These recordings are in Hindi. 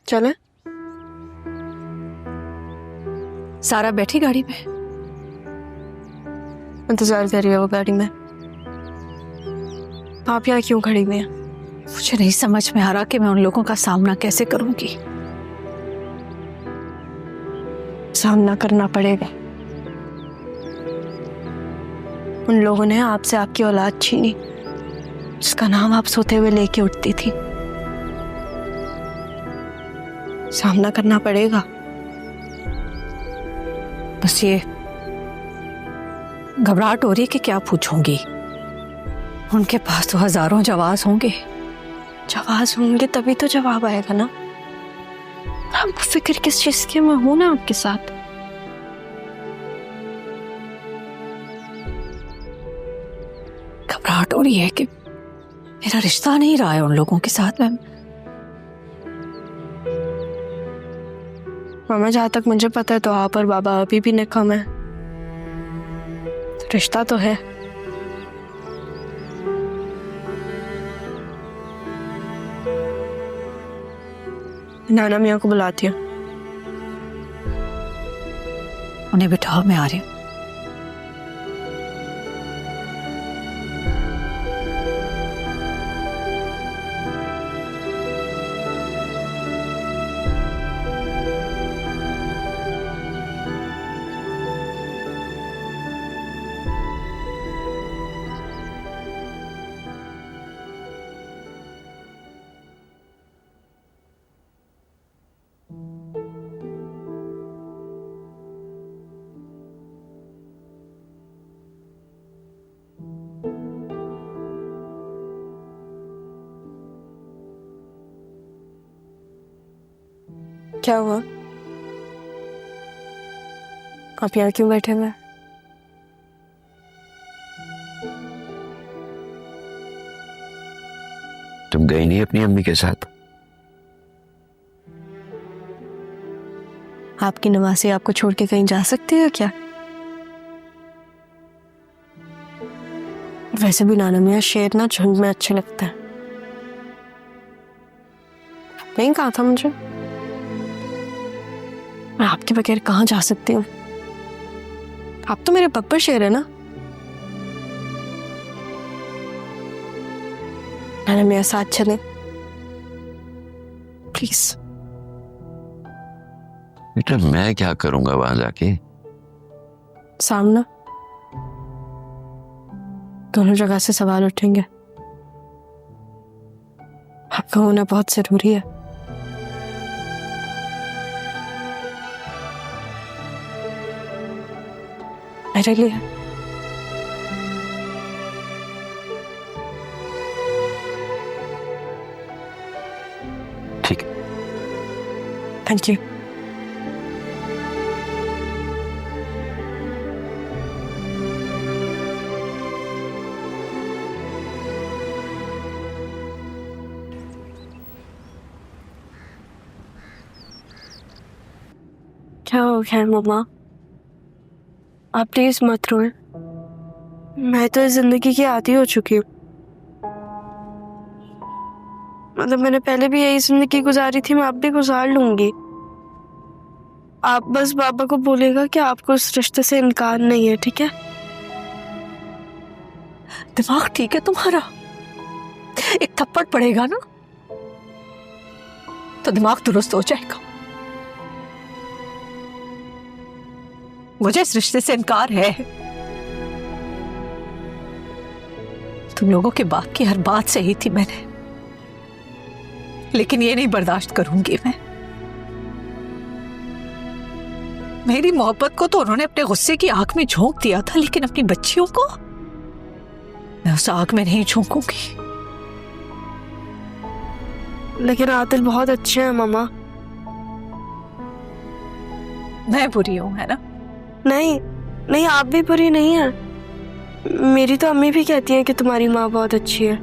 चले? सारा बैठी गाड़ी में? इंतजार कर रही है वो गाड़ी में। आप यहाँ क्यों खड़ी हुई हैं? मुझे नहीं समझ में आ रहा कि मैं उन लोगों का सामना कैसे करूंगी। सामना करना पड़ेगा। उन लोगों ने आपसे आपकी औलाद छीनी, जिसका नाम आप सोते हुए लेके उठती थी। सामना करना पड़ेगा। बस ये घबराहट हो रही है कि क्या पूछूंगी। उनके पास तो हजारों जवाब होंगे। जवाब होंगे तभी तो जवाब आएगा ना। आपको फिक्र किस चीज की? मैं हूं ना आपके साथ। घबराहट हो रही है कि मेरा रिश्ता नहीं रहा है उन लोगों के साथ में। मामा, जहां तक मुझे पता है तो आप और बाबा अभी भी निकम है। तो रिश्ता तो है। नाना मियाँ को बुलाती हूँ। उन्हें बिठाओ, मैं आ रही हूँ। क्या हुआ? आप यहाँ क्यों बैठे हुए? तुम गई नहीं अपनी अम्मी के साथ? आपकी नवासी आपको छोड़ के कहीं जा सकती है क्या? वैसे भी नाना मियाँ शेर ना झुंड में अच्छे लगते हैं। नहीं कहा था मुझे? मैं आपके बगैर कहाँ जा सकती हूँ? आप तो मेरे बब्बर शेर है ना। नाना मियाँ साथ चले प्लीज। बेटा मैं क्या करूंगा वहां जाके? सामना दोनों जगह से सवाल उठेंगे। आपका होना बहुत जरूरी है। मेरे लिए। ठीक। Thank you. क्या हो गया मम्मा? आप प्लीज मत रोएं। मैं तो इस जिंदगी की आदी हो चुकी हूँ। मतलब मैंने पहले भी यही जिंदगी गुजारी थी, मैं अब भी गुजार लूंगी। आप बस बाबा को बोलेगा कि आपको उस रिश्ते से इनकार नहीं है, ठीक है? दिमाग ठीक है तुम्हारा? एक थप्पड़ पड़ेगा ना तो दिमाग दुरुस्त हो जाएगा। मुझे इस रिश्ते से इनकार है। तुम लोगों के बाप की हर बात सही थी मैंने, लेकिन ये नहीं बर्दाश्त करूंगी मैं। मेरी मोहब्बत को तो उन्होंने अपने गुस्से की आग में झोंक दिया था, लेकिन अपनी बच्चियों को मैं उस आग में नहीं झोंकूंगी। लेकिन आदिल बहुत अच्छे हैं मामा। मैं बुरी हूं, है ना? नहीं नहीं, आप भी बुरी नहीं हैं। मेरी तो अम्मी भी कहती हैं कि तुम्हारी माँ बहुत अच्छी है।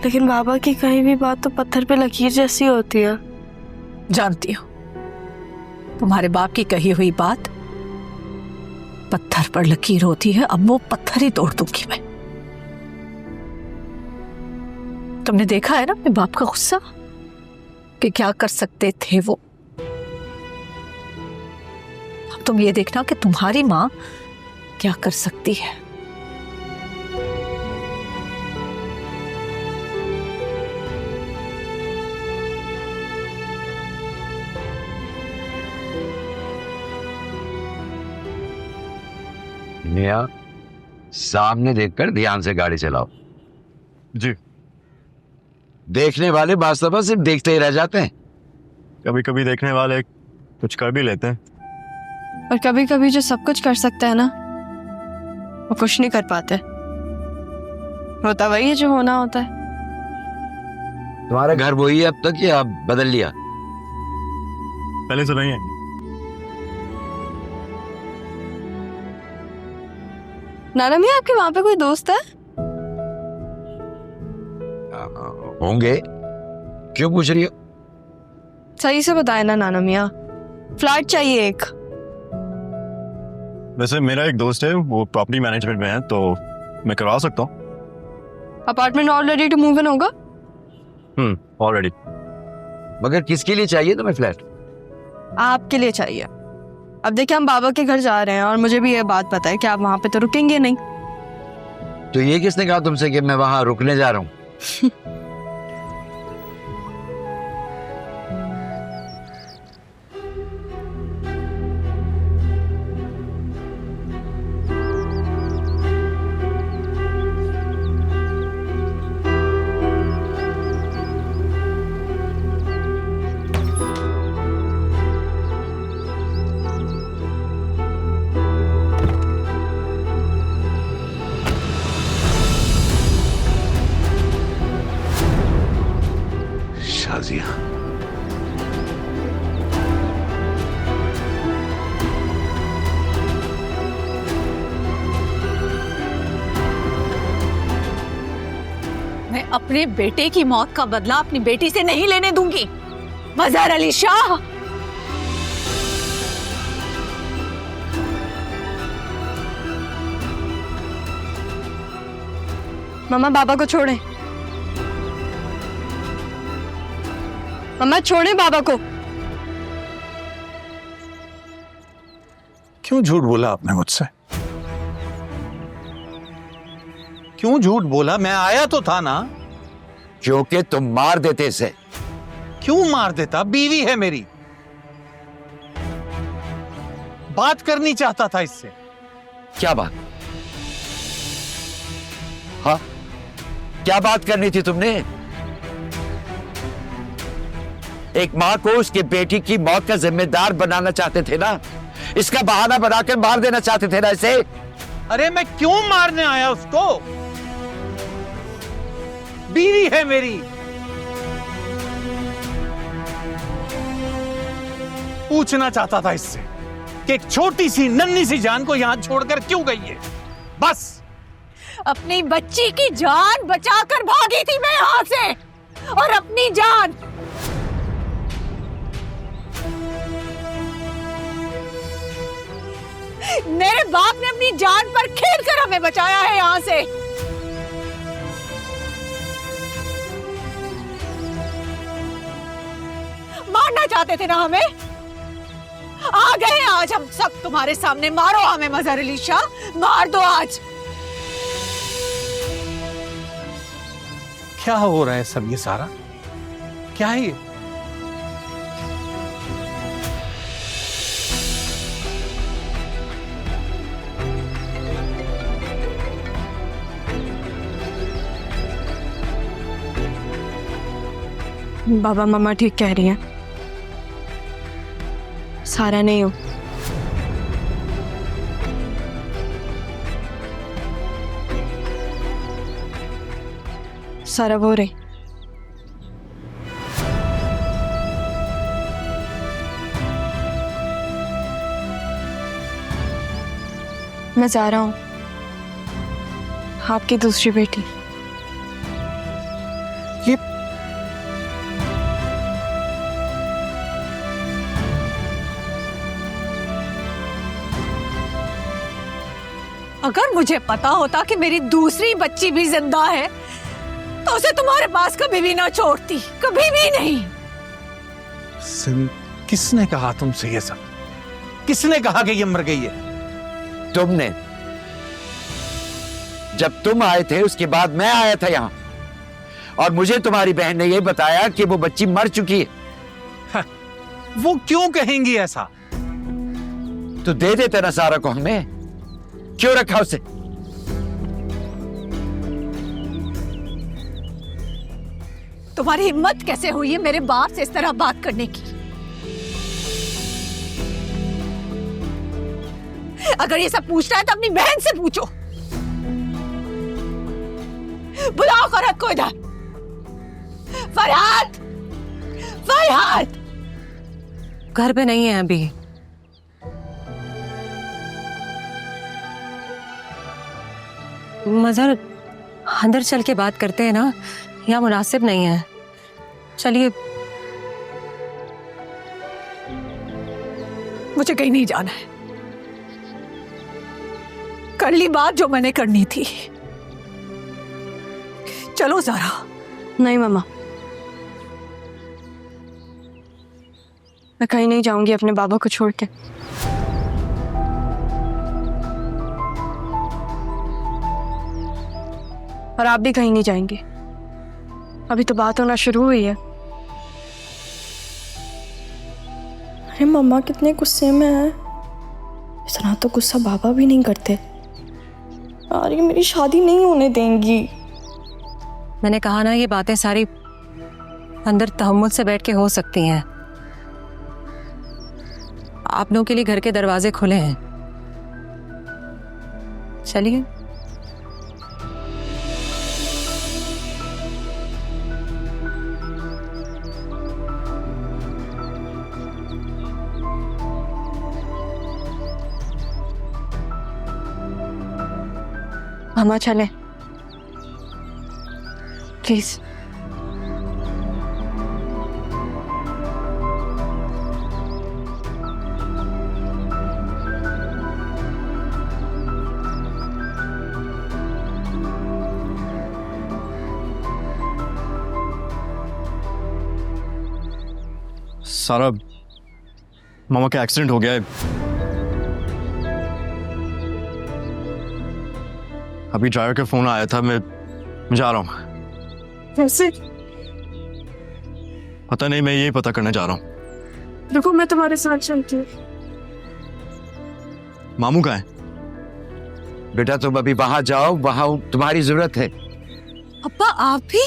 लेकिन बाबा की कहीं भी बात तो पत्थर पे लकीर जैसी होती है। जानती हूं, तुम्हारे बाप की कही हुई बात पत्थर पर लकीर होती है। अब वो पत्थर ही तोड़ दूंगी मैं। तुमने देखा है ना अपने बाप का गुस्सा, कि क्या कर सकते थे वो। अब तुम ये देखना कि तुम्हारी माँ क्या कर सकती है। नेहा, सामने देखकर ध्यान से गाड़ी चलाओ। जी। देखने वाले वास्तव सिर्फ देखते ही रह जाते हैं। कभी कभी देखने वाले कुछ कर भी लेते हैं। और कभी कभी जो सब कुछ कर सकता है ना, वो कुछ नहीं कर पाते। होता वही है जो होना होता है। तुम्हारा घर वही है अब तक या बदल लिया? पहले से नहीं है। नाना मियाँ, आपके वहां पे कोई दोस्त है? होंगे, क्यों पूछ रही हो? सही से बताए ना नाना मियाँ, फ्लैट चाहिए एक। वैसे मेरा एक दोस्त है, वो प्रॉपर्टी मैनेजमेंट में है, तो मैं करवा सकता हूँ। Apartment all ready to move in होगा? ऑलरेडी। मगर किसके लिए चाहिए तुम्हें फ्लैट? आपके लिए चाहिए। अब देखिए, हम बाबा के घर जा रहे हैं और मुझे भी ये बात पता है कि आप वहां पे तो रुकेंगे नहीं। तो ये किसने कहा तुमसे कि मैं वहां रुकने जा रहा हूं? शाजिया, मैं अपने बेटे की मौत का बदला अपनी बेटी से नहीं लेने दूंगी। मजहर अली शाह, मम्मा बाबा को छोड़े। मम्मा छोड़े बाबा को। क्यों झूठ बोला आपने मुझसे? क्यों झूठ बोला? मैं आया तो था ना। क्योंकि तुम मार देते इसे। क्यों मार देता? बीवी है मेरी, बात करनी चाहता था इससे। क्या बात? हाँ, क्या बात करनी थी तुमने? एक मां को उसके बेटी की मौत का जिम्मेदार बनाना चाहते थे ना, इसका बहाना बनाकर मार देना चाहते थे ना इसे। अरे मैं क्यों मारने आया उसको? बीवी है मेरी। पूछना चाहता था इससे कि एक छोटी सी नन्ही सी जान को यहां छोड़कर क्यों गई है, बस। अपनी बच्ची की जान बचाकर भागी थी मैं यहां से, और अपनी जान मेरे बाप ने अपनी जान पर खेलकर हमें बचाया है यहां से। मारना चाहते थे ना हमें, आ गए आज हम सब तुम्हारे सामने। मारो हमें मजहर अली शाह, मार दो आज। क्या हो रहा है सब ये सारा? क्या है ये? बाबा मम्मा ठीक कह रही हैं, सारा नहीं हो। सारा वो रही। मैं जा रहा हूं, आपकी दूसरी बेटी। ये अगर मुझे पता होता कि मेरी दूसरी बच्ची भी जिंदा है तो उसे तुम्हारे पास कभी भी ना छोड़ती, कभी भी नहीं। सिंध, किसने कहा तुमसे ये सब? किसने कहा कि ये मर गई है? तुमने। जब तुम आए थे उसके बाद मैं आया था यहां, और मुझे तुम्हारी बहन ने यह बताया कि वो बच्ची मर चुकी है। वो क्यों कहेंगी ऐसा? तो दे देते ना सारा को हमें, क्यों रखा उसे? तुम्हारी हिम्मत कैसे हुई है मेरे बाप से इस तरह बात करने की? अगर ये सब पूछना है तो अपनी बहन से पूछो। बुलाओ औरत को इधर। फरहाद, फरहाद घर पे नहीं है अभी। मजहर, अंदर चल के बात करते हैं ना, यहाँ मुनासिब नहीं है। चलिए। मुझे कहीं नहीं जाना है। कर ली बात जो मैंने करनी थी। चलो ज़ारा। नहीं मम्मा, मैं कहीं नहीं जाऊंगी अपने बाबा को छोड़ के। और आप भी कहीं नहीं जाएंगे। अभी तो बात होना शुरू हुई है। अरे मम्मा कितने गुस्से में है। इतना तो गुस्सा बाबा भी नहीं करते। यार ये मेरी शादी नहीं होने देंगी। मैंने कहा ना, ये बातें सारी अंदर तहम्मुल से बैठ के हो सकती हैं। आप लोगों के लिए घर के दरवाजे खुले हैं। चलिए। मामा चले प्लीज। सारा, मामा का एक्सीडेंट हो गया है। अभी ड्राइवर का फोन आया था, मैं जा रहा हूँ। कैसे? पता नहीं, मैं यही पता करने जा रहा हूँ। देखो मैं तुम्हारे साथ चलती हूँ। मामू कहाँ है? बेटा तुम अभी वहां जाओ, वहां तुम्हारी जरूरत है। अब्बा आप भी?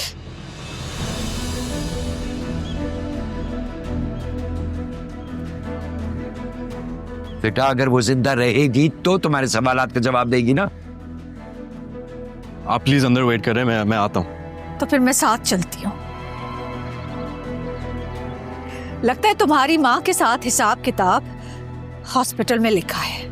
बेटा अगर वो जिंदा रहेगी तो तुम्हारे सवालात का जवाब देगी ना। आप प्लीज अंदर वेट कर रहे हैं, मैं आता हूँ। तो फिर मैं साथ चलती हूँ। लगता है तुम्हारी माँ के साथ हिसाब किताब हॉस्पिटल में लिखा है।